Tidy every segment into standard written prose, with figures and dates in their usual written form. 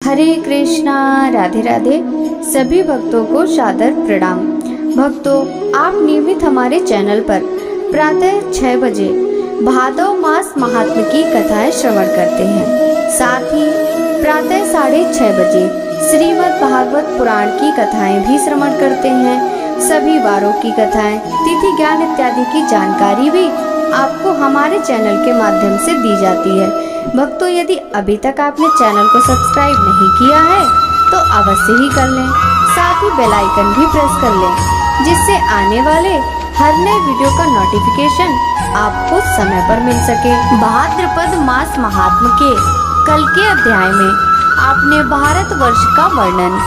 हरे कृष्णा, राधे राधे। सभी भक्तों को सादर प्रणाम। भक्तों, आप नियमित हमारे चैनल पर प्रातः 6 बजे भादव मास महात्म की कथाएं श्रवण करते हैं। साथ ही प्रातः 6:30 बजे श्रीमद् भागवत पुराण की कथाएं भी श्रवण करते हैं। सभी वारों की कथाएं, तिथि ज्ञान इत्यादि की जानकारी भी आपको हमारे चैनल के माध्यम से दी जाती है। भक्तों, यदि अभी तक आपने चैनल को सब्सक्राइब नहीं किया है तो अवश्य ही कर लें। साथ ही बेल आइकन भी प्रेस कर लें, जिससे आने वाले हर नए वीडियो का नोटिफिकेशन आपको समय पर मिल सके। भाद्रपद मास महात्म के कल के अध्याय में आपने भारत वर्ष का वर्णन,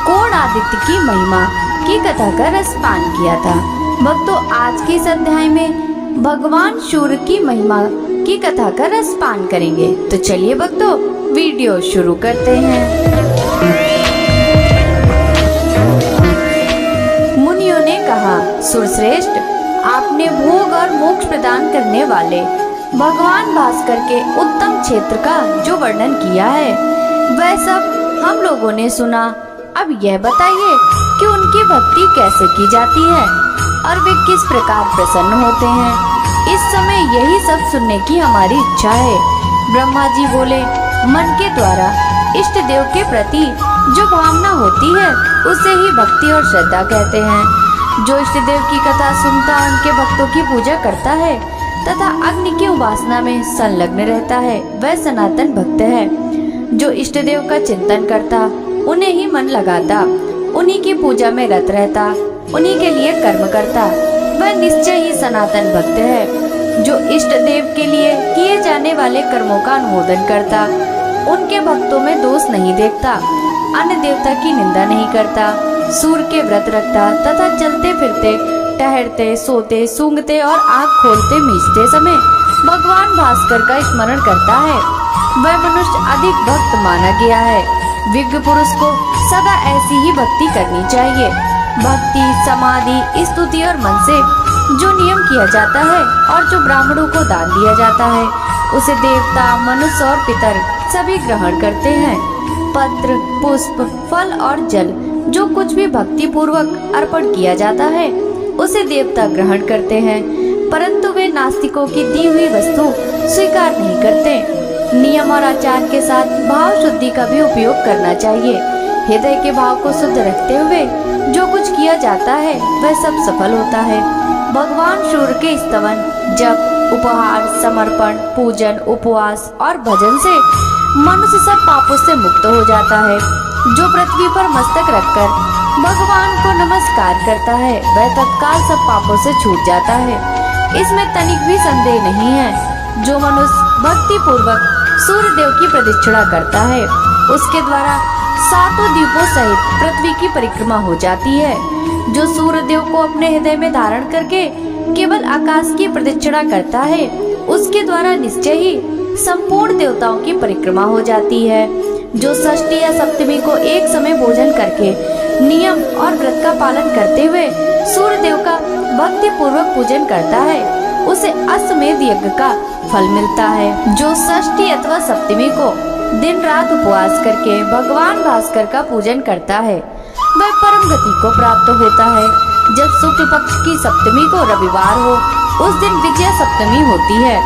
कोण आदित्य की महिमा की कथा का रसपान किया था। भक्तों, आज के इस अध्याय में भगवान सूर्य की महिमा की कथा का रसपान करेंगे। तो चलिए भक्तों, वीडियो शुरू करते हैं। मुनियों ने कहा, सूर्यश्रेष्ठ, आपने भोग और मोक्ष प्रदान करने वाले भगवान भास्कर के उत्तम क्षेत्र का जो वर्णन किया है वह सब हम लोगों ने सुना। अब यह बताइए कि उनकी भक्ति कैसे की जाती है और वे किस प्रकार प्रसन्न होते हैं। इस समय यही सब सुनने की हमारी इच्छा है। ब्रह्मा जी बोले, मन के द्वारा इष्ट देव के प्रति जो भावना होती है उसे ही भक्ति और श्रद्धा कहते हैं। जो इष्ट देव की कथा सुनता उनके भक्तों की पूजा करता है तथा अग्नि की उपासना में संलग्न रहता है वह सनातन भक्त है। जो इष्ट देव का चिंतन करता, उन्हें ही मन लगाता, उन्हीं की पूजा में रत रहता, उन्हीं के लिए कर्म करता, वह निश्चय ही सनातन भक्त है। जो इष्ट देव के लिए किए जाने वाले कर्मों का अनुमोदन करता, उनके भक्तों में दोष नहीं देखता, अन्य देवता की निंदा नहीं करता, सूर्य के व्रत रखता तथा चलते फिरते, टहलते, सोते, सूंघते और आँख खोलते मीचते समय भगवान भास्कर का स्मरण करता है, वह मनुष्य अधिक भक्त माना गया है। विज्ञ पुरुष को सदा ऐसी ही भक्ति करनी चाहिए। भक्ति, समाधि, स्तुति और मन से जो नियम किया जाता है और जो ब्राह्मणों को दान दिया जाता है उसे देवता, मनुष्य और पितर सभी ग्रहण करते हैं। पत्र, पुष्प, फल और जल जो कुछ भी भक्ति पूर्वक अर्पण किया जाता है उसे देवता ग्रहण करते हैं, परंतु वे नास्तिकों की दी हुई वस्तु स्वीकार नहीं करते। नियम और आचार के साथ भाव शुद्धि का भी उपयोग करना चाहिए। हृदय के भाव को शुद्ध रखते हुए जो कुछ किया जाता है वह सब सफल होता है। भगवान सूर्य के स्तवन, जप, उपहार, समर्पण, पूजन, उपवास और भजन से मनुष्य सब पापों से मुक्त हो जाता है। जो पृथ्वी पर मस्तक रखकर भगवान को नमस्कार करता है वह तत्काल सब पापों से छूट जाता है। इसमें तनिक भी संदेह नहीं है। जो मनुष्य भक्ति पूर्वक सूर्य देव की प्रदक्षिणा करता है उसके द्वारा 7 द्वीपों सहित पृथ्वी की परिक्रमा हो जाती है। जो सूर्य देव को अपने हृदय में धारण करके केवल आकाश की प्रदक्षिणा करता है उसके द्वारा निश्चय ही संपूर्ण देवताओं की परिक्रमा हो जाती है। जो षष्ठी या सप्तमी को एक समय भोजन करके नियम और व्रत का पालन करते हुए सूर्य देव का भक्ति पूर्वक पूजन करता है उसे अश्वमेध यज्ञ का फल मिलता है। जो षष्ठी अथवा सप्तमी को दिन रात उपवास करके भगवान भास्कर का पूजन करता है वह परम गति को प्राप्त होता है। जब शुक्ल पक्ष की सप्तमी को रविवार हो उस दिन विजया सप्तमी होती है।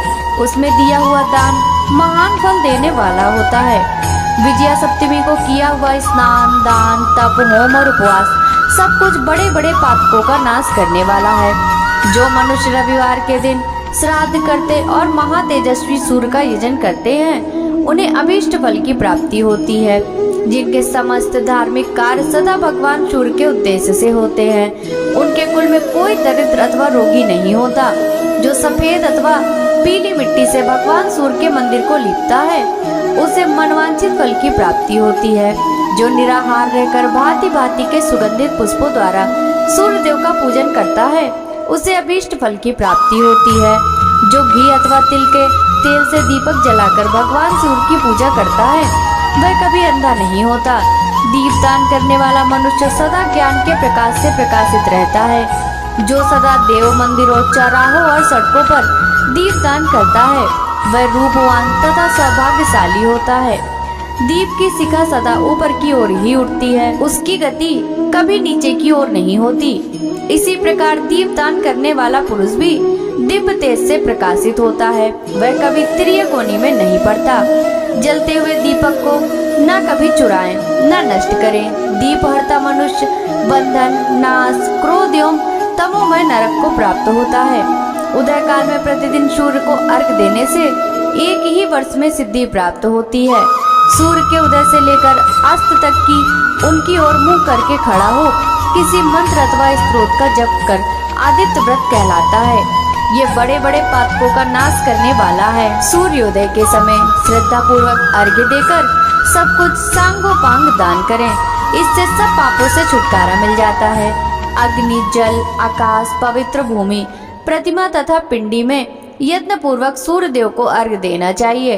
उसमें दिया हुआ दान महान फल देने वाला होता है। विजया सप्तमी को किया हुआ स्नान, दान, तप, होम और उपवास सब कुछ बड़े बड़े पातकों का नाश करने वाला है। जो मनुष्य रविवार के दिन श्राद्ध करते और महातेजस्वी सूर्य का यजन करते हैं उन्हें अभीष्ट फल की प्राप्ति होती है। जिनके समस्त धार्मिक कार्य सदा भगवान सूर्य के उद्देश्य से होते हैं उनके कुल में कोई दरिद्र अथवा रोगी नहीं होता। जो सफेद अथवा पीली मिट्टी से भगवान सूर्य के मंदिर को लीपता है उसे मनवांछित फल की प्राप्ति होती है। जो निराहार रहकर भांति भांति के सुगंधित पुष्पों द्वारा सूर्य देव का पूजन करता है उसे अभीष्ट फल की प्राप्ति होती है। जो घी अथवा तिल के तेल से दीपक जलाकर भगवान सूर्य की पूजा करता है वह कभी अंधा नहीं होता। दीपदान करने वाला मनुष्य सदा ज्ञान के प्रकाश से प्रकाशित रहता है। जो सदा देव मंदिरों, चौराहों और सड़कों पर दीपदान करता है वह रूपवान तथा सौभाग्यशाली होता है। दीप की शिखा सदा ऊपर की ओर ही उठती है, उसकी गति कभी नीचे की ओर नहीं होती। इसी प्रकार दीप दान करने वाला पुरुष भी दिव्य तेज से प्रकाशित होता है, वह कभी तिर्य कोनी में नहीं पड़ता। जलते हुए दीपक को न कभी चुराएं, न नष्ट करें। दीप हरता मनुष्य बंधन, नाश, क्रोध एवं तमोमय नरक को प्राप्त होता है। उदय काल में प्रतिदिन सूर्य को अर्घ देने से एक ही वर्ष में सिद्धि प्राप्त होती है। सूर्य के उदय से लेकर अस्त तक की उनकी ओर मुंह करके खड़ा हो किसी मंत्र अथवा स्त्रोत का जप कर आदित्य व्रत कहलाता है। ये बड़े बड़े पातकों का नाश करने वाला है। सूर्योदय के समय श्रद्धा पूर्वक अर्घ्य देकर सब कुछ सांगोपांग दान करें, इससे सब पापों से छुटकारा मिल जाता है। अग्नि, जल, आकाश, पवित्र भूमि, प्रतिमा तथा पिंडी में यत्न पूर्वक सूर्य देव को अर्घ्य देना चाहिए।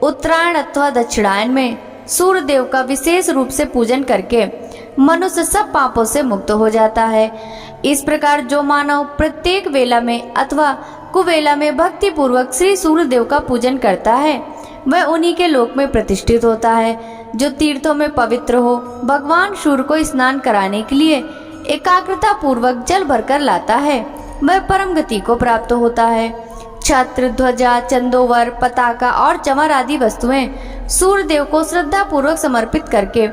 उत्तरायण अथवा दक्षिणायन में सूर्य देव का विशेष रूप से पूजन करके मनुष्य सब पापों से मुक्त हो जाता है। इस प्रकार जो मानव प्रत्येक वेला में अथवा कुवेला में भक्ति पूर्वक श्री सूर्य देव का पूजन करता है, वह उन्हीं के लोक में प्रतिष्ठित होता है। जो तीर्थों में पवित्र हो, भगवान सूर्य को स्नान कराने के लिए एकाग्रता पूर्वक जल भरकर लाता है, वह परम गति को प्राप्त होता है। छत्र, ध्वजा, चंदोवर, पताका और चमर आदि वस्तुएं सूर्य देव को श्रद्धा पूर्वक समर्पित करके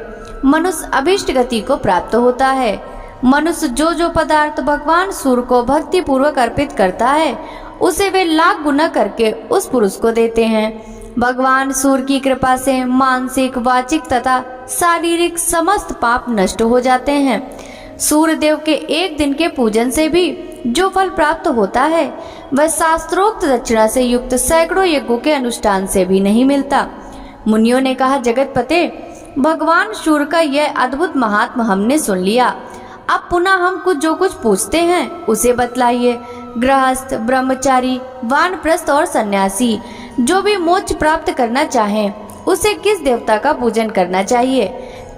मनुष्य अभिष्ट गति को प्राप्त होता है। मनुष्य जो पदार्थ भगवान सूर्य को भक्ति पूर्वक अर्पित करता है, उसे वे लाख गुना करके उस पुरुष को देते हैं। भगवान सूर्य की कृपा से मानसिक, वाचिक तथा शारीरिक समस्त पाप नष्ट हो जाते हैं। सूर्य देव के एक दिन के पूजन से भी जो फल प्राप्त होता है, वह शास्त्रोक्त दक्षिणा से युक्त सैकड़ों यज्ञों के अनुष्ठान से भी नहीं मिलता। मुनियों ने कहा, जगतपते, भगवान सूर्य का यह अद्भुत महात्मा हमने सुन लिया। अब पुनः हम जो कुछ पूछते हैं उसे बतलाइए। गृहस्थ, ब्रह्मचारी, वानप्रस्थ और सन्यासी जो भी मोक्ष प्राप्त करना चाहें, उसे किस देवता का पूजन करना चाहिए?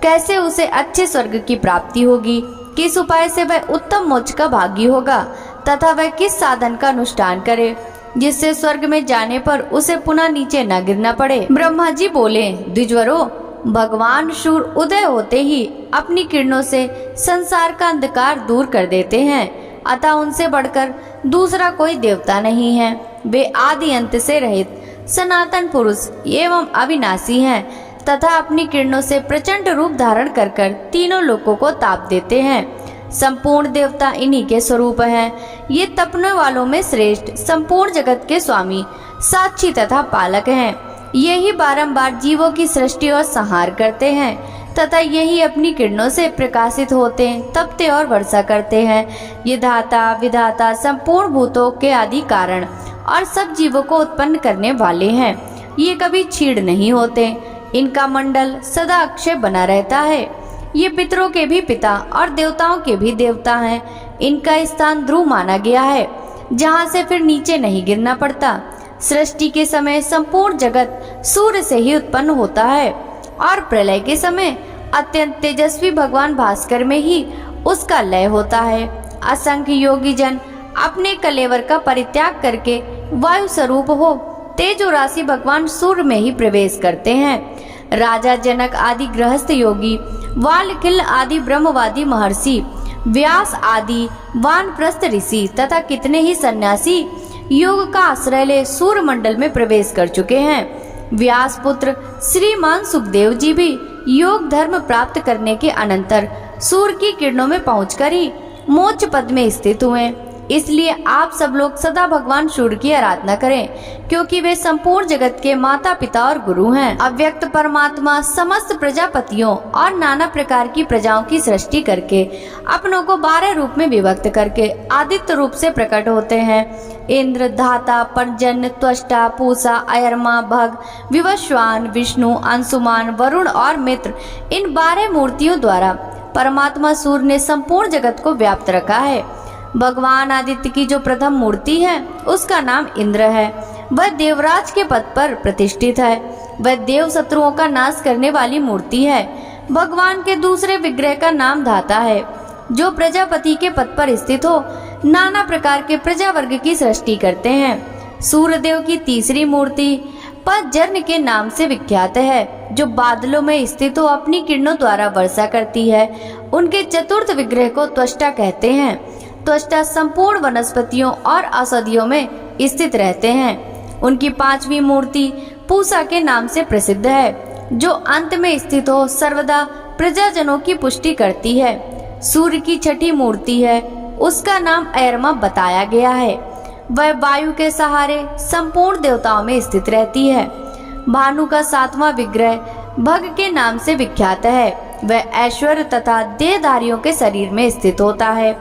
कैसे उसे अच्छे स्वर्ग की प्राप्ति होगी? किस उपाय से वह उत्तम मोक्ष का भागी होगा तथा वह किस साधन का अनुष्ठान करे जिससे स्वर्ग में जाने पर उसे पुनः नीचे न गिरना पड़े? ब्रह्मा जी बोले, द्विजवरो, भगवान सूर्य उदय होते ही अपनी किरणों से संसार का अंधकार दूर कर देते हैं, अतः उनसे बढ़कर दूसरा कोई देवता नहीं है। वे आदि अंत से रहित सनातन पुरुष एवं अविनाशी हैं तथा अपनी किरणों से प्रचंड रूप धारण कर कर तीनों लोकों को ताप देते हैं। संपूर्ण देवता इन्हीं के स्वरूप हैं। ये तपने वालों में श्रेष्ठ, संपूर्ण जगत के स्वामी, साक्षी तथा पालक हैं। यही बारंबार जीवों की सृष्टि और संहार करते हैं तथा यही अपनी किरणों से प्रकाशित होते, तपते और वर्षा करते हैं। ये धाता, विधाता, संपूर्ण भूतों के आदि कारण और सब जीवों को उत्पन्न करने वाले हैं। ये कभी क्षीण नहीं होते। इनका मंडल सदा अक्षय बना रहता है। ये पितरों के भी पिता और देवताओं के भी देवता हैं। इनका स्थान ध्रुव माना गया है, जहाँ से फिर नीचे नहीं गिरना पड़ता। सृष्टि के समय संपूर्ण जगत सूर्य से ही उत्पन्न होता है और प्रलय के समय अत्यंत तेजस्वी भगवान भास्कर में ही उसका लय होता है। असंख्य योगी जन अपने कलेवर का परित्याग करके वायु स्वरूप हो तेजो राशि भगवान सूर्य में ही प्रवेश करते हैं। राजा जनक आदि गृहस्थ योगी, वाल्मीकि आदि ब्रह्मवादी महर्षि, व्यास आदि वानप्रस्थ ऋषि तथा कितने ही सन्यासी योग का आश्रय ले सूर्य मंडल में प्रवेश कर चुके हैं। व्यास पुत्र श्रीमान सुखदेव जी भी योग धर्म प्राप्त करने के अनंतर सूर्य की किरणों में पहुंचकर ही मोक्ष पद में स्थित हुए। इसलिए आप सब लोग सदा भगवान सूर्य की आराधना करें, क्योंकि वे संपूर्ण जगत के माता पिता और गुरु हैं। अव्यक्त परमात्मा समस्त प्रजापतियों और नाना प्रकार की प्रजाओं की सृष्टि करके अपनों को 12 रूप में विभक्त करके आदित्य रूप से प्रकट होते हैं। इंद्र, धाता, पर्जन्य, त्वष्टा, पूषा, अयरमा, भग, विवस्वान, विष्णु, अंशुमान, वरुण और मित्र, इन 12 मूर्तियों द्वारा परमात्मा सूर्य ने संपूर्ण जगत को व्याप्त रखा है। भगवान आदित्य की जो प्रथम मूर्ति है उसका नाम इंद्र है। वह देवराज के पद पर प्रतिष्ठित है। वह देव शत्रुओं का नाश करने वाली मूर्ति है। भगवान के दूसरे विग्रह का नाम धाता है, जो प्रजापति के पद पर स्थित हो नाना प्रकार के प्रजा वर्ग की सृष्टि करते हैं। सूर्य देव की तीसरी मूर्ति पदजर्न के नाम से विख्यात है। जो बादलों में स्थित हो अपनी किरणों द्वारा वर्षा करती है। उनके चतुर्थ विग्रह को त्वष्टा कहते हैं। त्वष्टा संपूर्ण वनस्पतियों और औषधियों में स्थित रहते हैं। उनकी पांचवी मूर्ति पूषा के नाम से प्रसिद्ध है, जो अंत में स्थित हो सर्वदा प्रजाजनों की पुष्टि करती है। सूर्य की छठी मूर्ति है, उसका नाम ऐरमा बताया गया है। वह वायु के सहारे संपूर्ण देवताओं में स्थित रहती है। भानु का सातवां विग्रह भग के नाम से विख्यात है। वह ऐश्वर्य तथा देहधारियों के शरीर में स्थित होता है।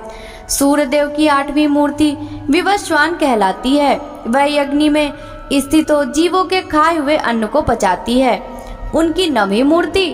सूर्य देव की आठवीं मूर्ति विवस्वान कहलाती है। वह अग्नि में स्थित हो जीवों के खाए हुए अन्न को पचाती है। उनकी नवीं मूर्ति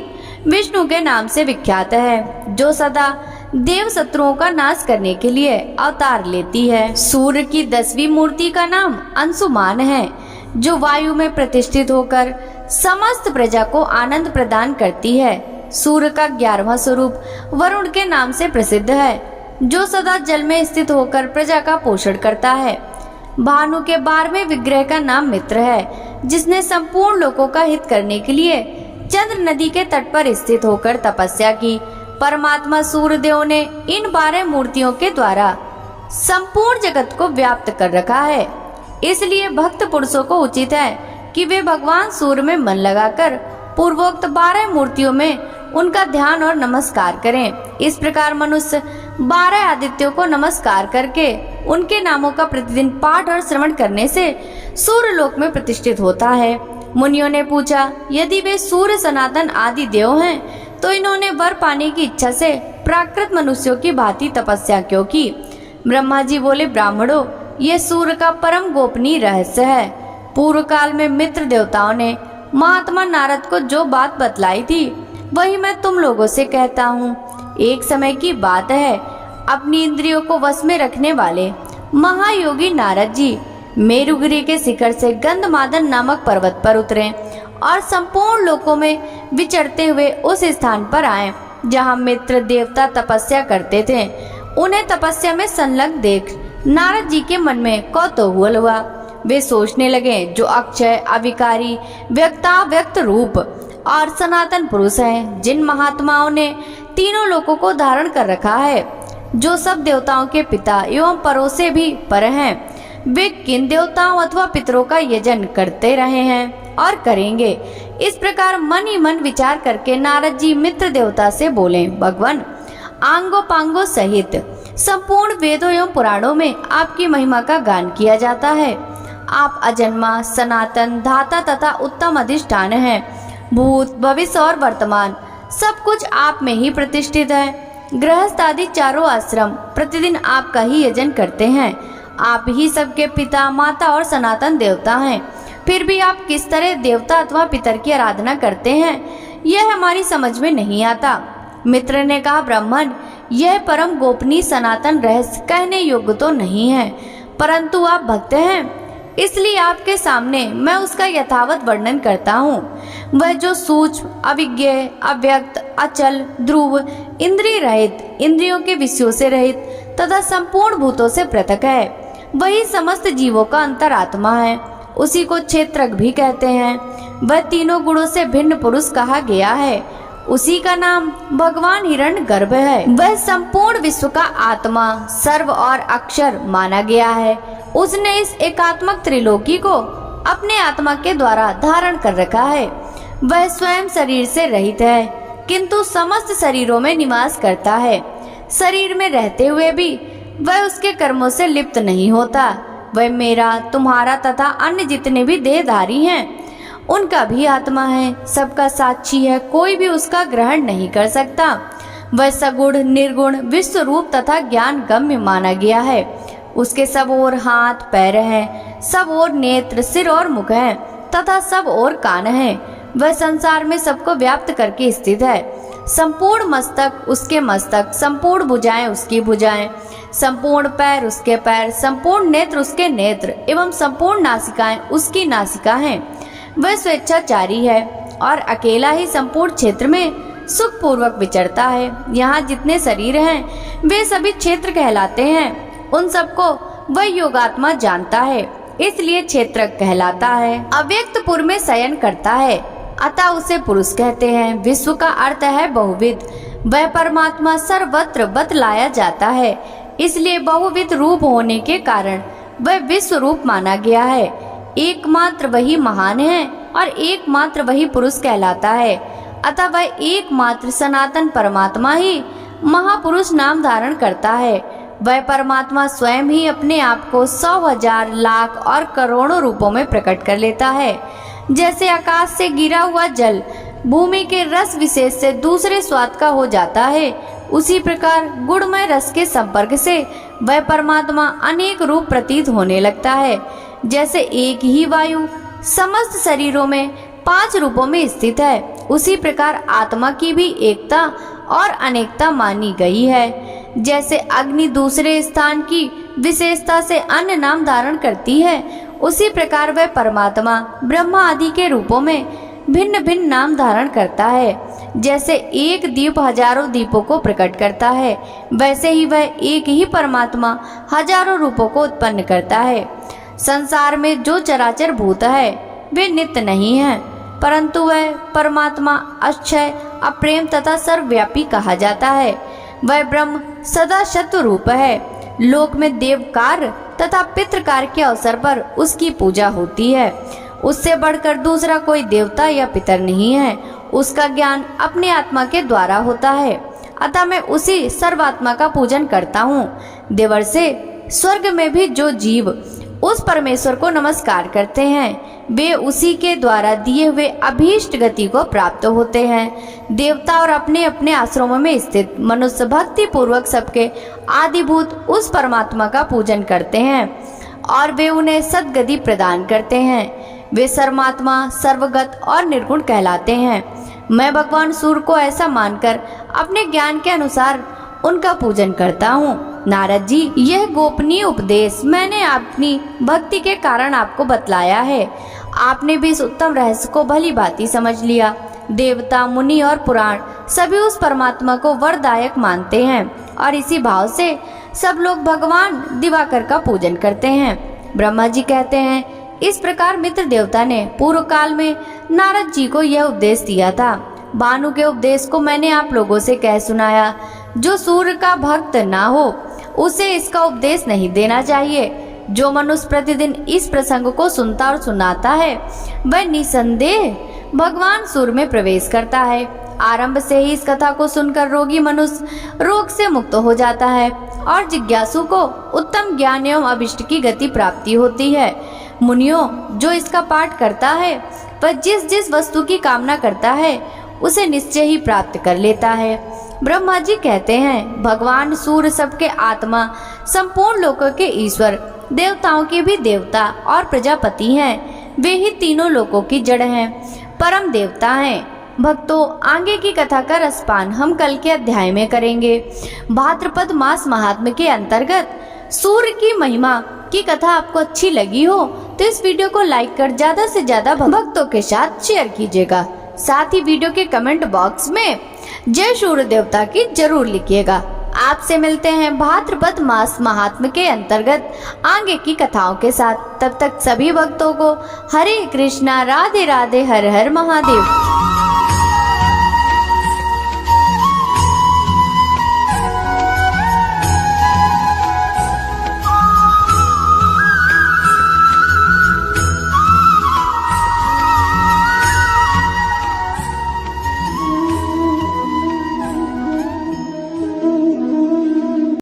विष्णु के नाम से विख्यात है, जो सदा देव शत्रुओं का नाश करने के लिए अवतार लेती है। सूर्य की 10वीं मूर्ति का नाम अंशुमान है, जो वायु में प्रतिष्ठित होकर समस्त प्रजा को आनंद प्रदान करती है। सूर्य का 11वां स्वरूप वरुण के नाम से प्रसिद्ध है, जो सदा जल में स्थित होकर प्रजा का पोषण करता है। भानु के 12वें विग्रह का नाम मित्र है, जिसने संपूर्ण लोगों का हित करने के लिए चंद्र नदी के तट पर स्थित होकर तपस्या की। परमात्मा सूर्यदेव ने इन 12 मूर्तियों के द्वारा संपूर्ण जगत को व्याप्त कर रखा है। इसलिए भक्त पुरुषों को उचित है कि वे भगवान सूर्य में मन लगाकर पूर्वोक्त 12 मूर्तियों में उनका ध्यान और नमस्कार करें। इस प्रकार मनुष्य 12 आदित्यों को नमस्कार करके उनके नामों का प्रतिदिन पाठ और श्रवण करने से सूर्य लोक में प्रतिष्ठित होता है। मुनियों ने पूछा, यदि वे सूर्य सनातन आदि देव हैं, तो इन्होंने वर पाने की इच्छा से प्राकृत मनुष्यों की भांति तपस्या क्यों की? ब्रह्मा जी बोले, ब्राह्मणों, ये सूर्य का परम गोपनीय रहस्य है। पूर्व काल में मित्र देवताओं ने महात्मा नारद को जो बात बतलाई थी, वही मैं तुम लोगों से कहता हूँ। एक समय की बात है, अपनी इंद्रियों को वश में रखने वाले महायोगी नारद जी मेरुगिरी के शिखर से गंधमादन नामक पर्वत पर उतरे और संपूर्ण लोकों में विचरते हुए उस स्थान पर आए जहाँ मित्र देवता तपस्या करते थे। उन्हें तपस्या में संलग्न देख नारद जी के मन में कौतूहल हुआ। वे सोचने लगे, जो अक्षय, अविकारी, व्यक्त रूप और सनातन पुरुष है, जिन महात्माओं ने तीनों लोकों को धारण कर रखा है, जो सब देवताओं के पिता एवं परों से भी पर हैं, वे किन देवताओं अथवा पितरों का यजन करते रहे हैं और करेंगे। इस प्रकार मन ही मन विचार करके नारद जी मित्र देवता से बोले, भगवान, आंगो पांगो सहित संपूर्ण वेदों एवं पुराणों में आपकी महिमा का गान किया जाता है। आप अजन्मा, सनातन, धाता तथा उत्तम अधिष्ठान हैं। भूत, भविष्य और वर्तमान सब कुछ आप में ही प्रतिष्ठित है। गृहस्थ आदि चारों आश्रम प्रतिदिन आपका ही यजन करते हैं। आप ही सबके पिता, माता और सनातन देवता हैं। फिर भी आप किस तरह देवता अथवा पितर की आराधना करते हैं, यह हमारी समझ में नहीं आता। मित्र ने कहा, ब्राह्मण, यह परम गोपनीय सनातन रहस्य कहने योग्य तो नहीं है, परंतु आप भक्त हैं, इसलिए आपके सामने मैं उसका यथावत वर्णन करता हूँ। वह जो सूक्ष्म, अविज्ञ, अव्यक्त, अचल, ध्रुव, इंद्रिय रहित, इंद्रियों के विषयों से रहित तथा संपूर्ण भूतों से पृथक है, वही समस्त जीवों का अंतरात्मा है। उसी को क्षेत्रज्ञ भी कहते हैं। वह तीनों गुणों से भिन्न पुरुष कहा गया है। उसी का नाम भगवान हिरण्यगर्भ है। वह संपूर्ण विश्व का आत्मा, सर्व और अक्षर माना गया है। उसने इस एकात्मक त्रिलोकी को अपने आत्मा के द्वारा धारण कर रखा है। वह स्वयं शरीर से रहित है, किंतु समस्त शरीरों में निवास करता है। शरीर में रहते हुए भी वह उसके कर्मों से लिप्त नहीं होता। वह मेरा, तुम्हारा तथा अन्य जितने भी देहधारी हैं, उनका भी आत्मा है, सबका साक्षी है, कोई भी उसका ग्रहण नहीं कर सकता। वह सगुण, निर्गुण, विश्व रूप तथा ज्ञान गम्य माना गया है। उसके सब ओर हाथ पैर हैं, सब ओर नेत्र, सिर और मुख हैं तथा सब ओर कान हैं। वह संसार में सबको व्याप्त करके स्थित है। संपूर्ण मस्तक उसके मस्तक, संपूर्ण भुजाएं उसकी भुजाएं, संपूर्ण पैर उसके पैर, संपूर्ण नेत्र उसके नेत्र एवं संपूर्ण नासिकाएं उसकी नासिका हैं। वह स्वेच्छाचारी है और अकेला ही संपूर्ण क्षेत्र में सुख पूर्वक विचरता है। यहाँ जितने शरीर हैं वे सभी क्षेत्र कहलाते हैं। उन सबको वह योगात्मा जानता है, इसलिए क्षेत्र कहलाता है। अव्यक्तपुर में शयन करता है, अतः उसे पुरुष कहते हैं। विश्व का अर्थ है बहुविध। वह परमात्मा सर्वत्र बतलाया जाता है, इसलिए बहुविध रूप होने के कारण वह विश्व रूप माना गया है। एकमात्र वही महान है और एकमात्र वही पुरुष कहलाता है। अतः वह एकमात्र सनातन परमात्मा ही महापुरुष नाम धारण करता है। वह परमात्मा स्वयं ही अपने आप को 100,000 लाख और करोड़ों रूपों में प्रकट कर लेता है। जैसे आकाश से गिरा हुआ जल भूमि के रस विशेष से दूसरे स्वाद का हो जाता है, उसी प्रकार गुणमय रस के संपर्क से वह परमात्मा अनेक रूप प्रतीत होने लगता है। जैसे एक ही वायु समस्त शरीरों में 5 रूपों में स्थित है, उसी प्रकार आत्मा की भी एकता और अनेकता मानी गई है। जैसे अग्नि दूसरे स्थान की विशेषता से अन्य नाम धारण करती है, उसी प्रकार वह परमात्मा ब्रह्मा आदि के रूपों में भिन्न भिन्न नाम धारण करता है। जैसे एक दीप हजारों दीपों को प्रकट करता है, वैसे ही वह एक ही परमात्मा हजारों रूपों को उत्पन्न करता है। संसार में जो चराचर भूत है वे नित्य नहीं है, परंतु वह परमात्मा अक्षय अप्रेम तथा सर्वव्यापी कहा जाता है। वह ब्रह्म सदा शत्रु रूप है। लोक में देव कार्य तथा पितृ कार्य के अवसर पर उसकी पूजा होती है। उससे बढ़कर दूसरा कोई देवता या पितर नहीं है। उसका ज्ञान अपने आत्मा के द्वारा होता है, अतः मैं उसी सर्वात्मा का पूजन करता हूँ। देवर से स्वर्ग में भी जो जीव उस परमेश्वर को नमस्कार करते हैं, वे उसी के द्वारा दिए हुए अभीष्ट गति को प्राप्त होते हैं। देवता और अपने अपने आश्रमों में स्थित मनुष्य भक्ति पूर्वक सबके आदिभूत उस परमात्मा का पूजन करते हैं और वे उन्हें सद्गति प्रदान करते हैं। वे सर्वात्मा सर्वगत और निर्गुण कहलाते हैं। मैं भगवान सूर्य को ऐसा मानकर अपने ज्ञान के अनुसार उनका पूजन करता हूँ। नारद जी, यह गोपनीय उपदेश मैंने अपनी भक्ति के कारण आपको बतलाया है। आपने भी इस उत्तम रहस्य को भली भांति समझ लिया। देवता, मुनि और पुराण सभी उस परमात्मा को वरदायक मानते हैं और इसी भाव से सब लोग भगवान दिवाकर का पूजन करते हैं। ब्रह्मा जी कहते हैं, इस प्रकार मित्र देवता ने पूर्व काल में नारद जी को यह उपदेश दिया था। भानु के उपदेश को मैंने आप लोगों से कह सुनाया। जो सूर्य का भक्त ना हो उसे इसका उपदेश नहीं देना चाहिए। जो मनुष्य प्रतिदिन इस प्रसंग को सुनता और सुनाता है, वह निसंदेह भगवान सूर्य में प्रवेश करता है। आरंभ से ही इस कथा को सुनकर रोगी मनुष्य रोग से मुक्त हो जाता है और जिज्ञासु को उत्तम ज्ञान एवं अभिष्ट की गति प्राप्ति होती है। मुनियों, जो इसका पाठ करता है वह जिस जिस वस्तु की कामना करता है उसे निश्चय ही प्राप्त कर लेता है। ब्रह्मा जी कहते हैं, भगवान सूर्य सबके आत्मा, संपूर्ण लोकों के ईश्वर, देवताओं के भी देवता और प्रजापति हैं। वे ही तीनों लोकों की जड़ हैं, परम देवता हैं। भक्तों, आगे की कथा का रसपान हम कल के अध्याय में करेंगे। भाद्रपद मास महात्म्य के अंतर्गत सूर्य की महिमा की कथा आपको अच्छी लगी हो तो इस वीडियो को लाइक कर ज्यादा से ज्यादा भक्तों के साथ शेयर कीजिएगा। साथ ही वीडियो के कमेंट बॉक्स में जय सूर्य देवता की जरूर लिखिएगा। आपसे मिलते हैं भाद्रपद मास महात्म्य के अंतर्गत आगे की कथाओं के साथ। तब तक सभी भक्तों को हरे कृष्णा, राधे राधे, हर हर महादेव।